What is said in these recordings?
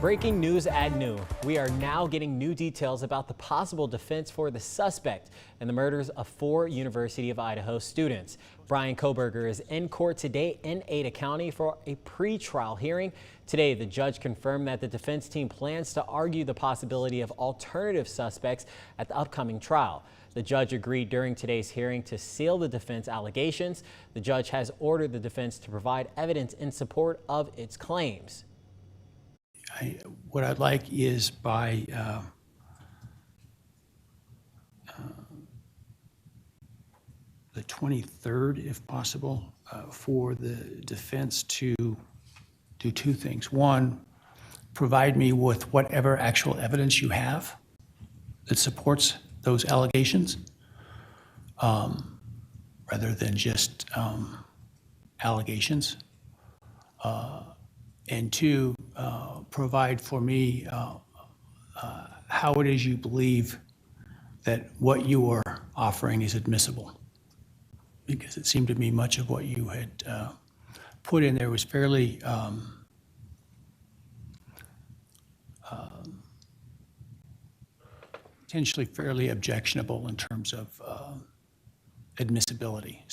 Breaking news at noon. We are now getting new details about the possible defense for the suspect in the murders of 4 University of Idaho students. Brian Koberger is in court today in Ada County for a pre-trial hearing. Today, the judge confirmed that the defense team plans to argue the possibility of alternative suspects at the upcoming trial. The judge agreed during today's hearing to seal the defense allegations. The judge has ordered the defense to provide evidence in support of its claims. What I'd like is by the 23rd, if possible, for the defense to do 2 things. One, provide me with whatever actual evidence you have that supports those allegations, rather than just allegations. And 2, provide for me how it is you believe that what you are offering is admissible. Because it seemed to me much of what you had put in there was fairly potentially fairly objectionable in terms of admissibility.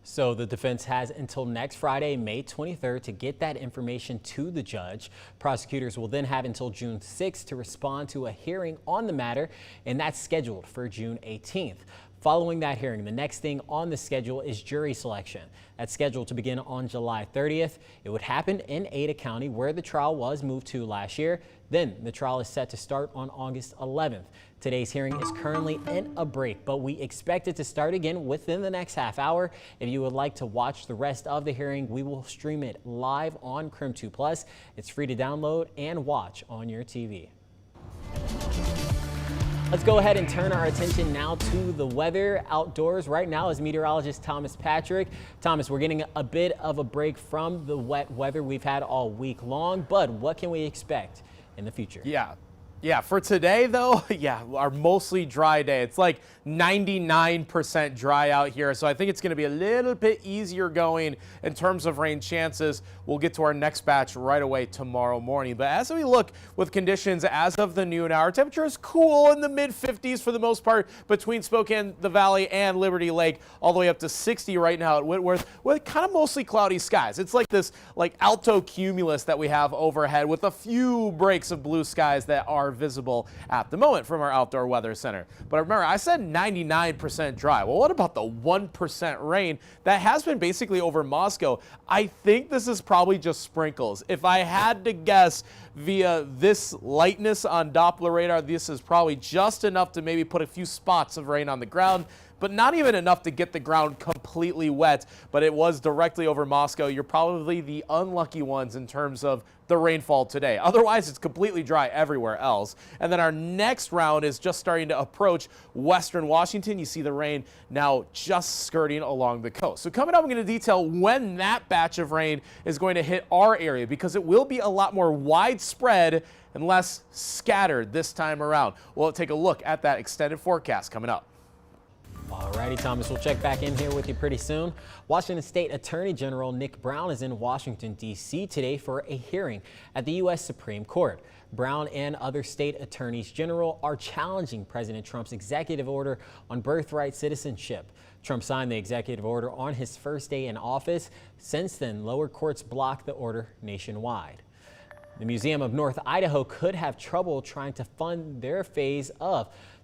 So the defense has until next Friday, May 23rd, to get that information to the judge. Prosecutors will then have until June 6th to respond to a hearing on the matter, and that's scheduled for June 18th. Following that hearing, the next thing on the schedule is jury selection. That's scheduled to begin on July 30th. It would happen in Ada County, where the trial was moved to last year. Then the trial is set to start on August 11th. Today's hearing is currently in a break, but we expect it to start again within the next half hour. If you would like to watch the rest of the hearing, we will stream it live on KREM 2+. It's free to download and watch on your TV. Let's go ahead and turn our attention now to the weather outdoors. Right now is meteorologist Thomas Patrick. Thomas, we're getting a bit of a break from the wet weather we've had all week long, but what can we expect in the future? Yeah, for today though, our mostly dry day. It's like 99% dry out here, so I think it's going to be a little bit easier going in terms of rain chances. We'll get to our next batch right away tomorrow morning. But as we look with conditions as of the noon hour, temperature is cool in the mid-50s for the most part between Spokane, the Valley, and Liberty Lake, all the way up to 60 right now at Whitworth with kind of mostly cloudy skies. It's like this alto cumulus that we have overhead with a few breaks of blue skies that are visible at the moment from our outdoor weather center. But remember, I said 99% dry. Well, what about the 1% rain that has been basically over Moscow? I think this is probably just sprinkles. If I had to guess via this lightness on Doppler radar, this is probably just enough to maybe put a few spots of rain on the ground, but not even enough to get the ground completely wet. But it was directly over Moscow. You're probably the unlucky ones in terms of the rainfall today. Otherwise, it's completely dry everywhere else. And then our next round is just starting to approach western Washington. You see the rain now just skirting along the coast. So coming up, I'm going to detail when that batch of rain is going to hit our area, because it will be a lot more widespread and less scattered this time around. We'll take a look at that extended forecast coming up. Alrighty, Thomas, we'll check back in here with you pretty soon. Washington State Attorney General Nick Brown is in Washington, D.C. today for a hearing at the U.S. Supreme Court. Brown and other state attorneys general are challenging President Trump's executive order on birthright citizenship. Trump signed the executive order on his first day in office. Since then, lower courts blocked the order nationwide. The Museum of North Idaho could have trouble trying to fund their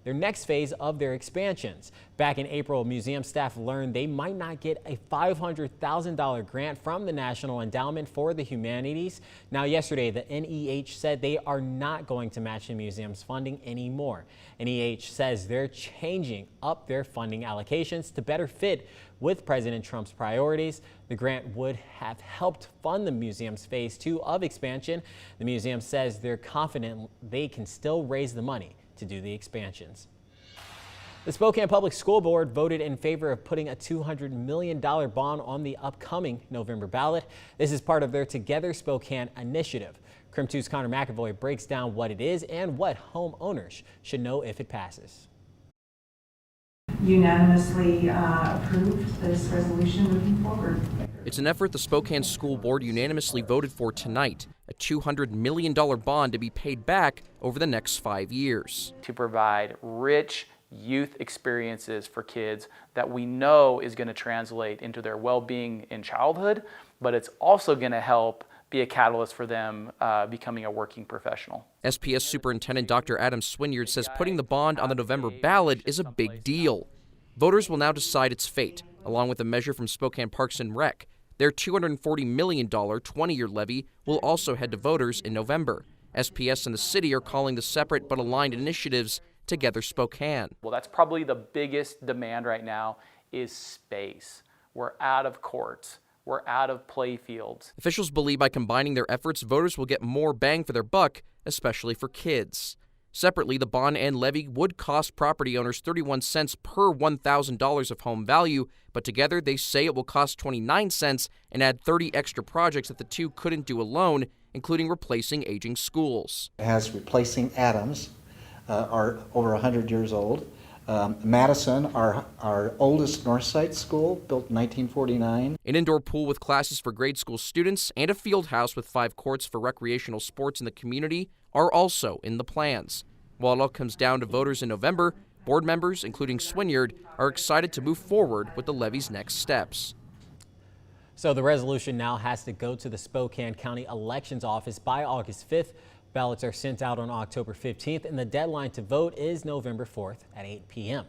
next phase of their expansions. Back in April, museum staff learned they might not get a $500,000 grant from the National Endowment for the Humanities. Now, yesterday, the NEH said they are not going to match the museum's funding anymore. NEH says they're changing up their funding allocations to better fit with President Trump's priorities. The grant would have helped fund the museum's phase 2 of expansion. The museum says they're confident they can still raise the money to do the expansions. The Spokane Public School Board voted in favor of putting a $200 million bond on the upcoming November ballot. This is part of their Together Spokane initiative. KREM 2's Connor McAvoy breaks down what it is and what homeowners should know if it passes. unanimously approved this resolution moving forward. It's an effort the Spokane School Board unanimously voted for tonight, a $200 million bond to be paid back over the next 5 years. To provide rich youth experiences for kids that we know is going to translate into their well-being in childhood, but it's also going to help be a catalyst for them becoming a working professional. SPS Superintendent Dr. Adam Swinyard says putting the bond on the November ballot is a big deal. Voters will now decide its fate, along with a measure from Spokane Parks and Rec. Their $240 million 20-year levy will also head to voters in November. SPS and the city are calling the separate but aligned initiatives Together Spokane. Well, that's probably the biggest demand right now is space. We're out of courts. We're out of play fields. Officials believe by combining their efforts, voters will get more bang for their buck, especially for kids. Separately, the bond and levy would cost property owners 31 cents per $1,000 of home value, but together they say it will cost 29 cents and add 30 extra projects that the two couldn't do alone, including replacing aging schools. It has replacing Adams, are over 100 years old. Madison, our oldest Northside school, built in 1949. An indoor pool with classes for grade school students and a field house with 5 courts for recreational sports in the community are also in the plans. While it all comes down to voters in November, board members, including Swinyard, are excited to move forward with the levy's next steps. So the resolution now has to go to the Spokane County Elections Office by August 5th. Ballots are sent out on October 15th, and the deadline to vote is November 4th at 8 p.m.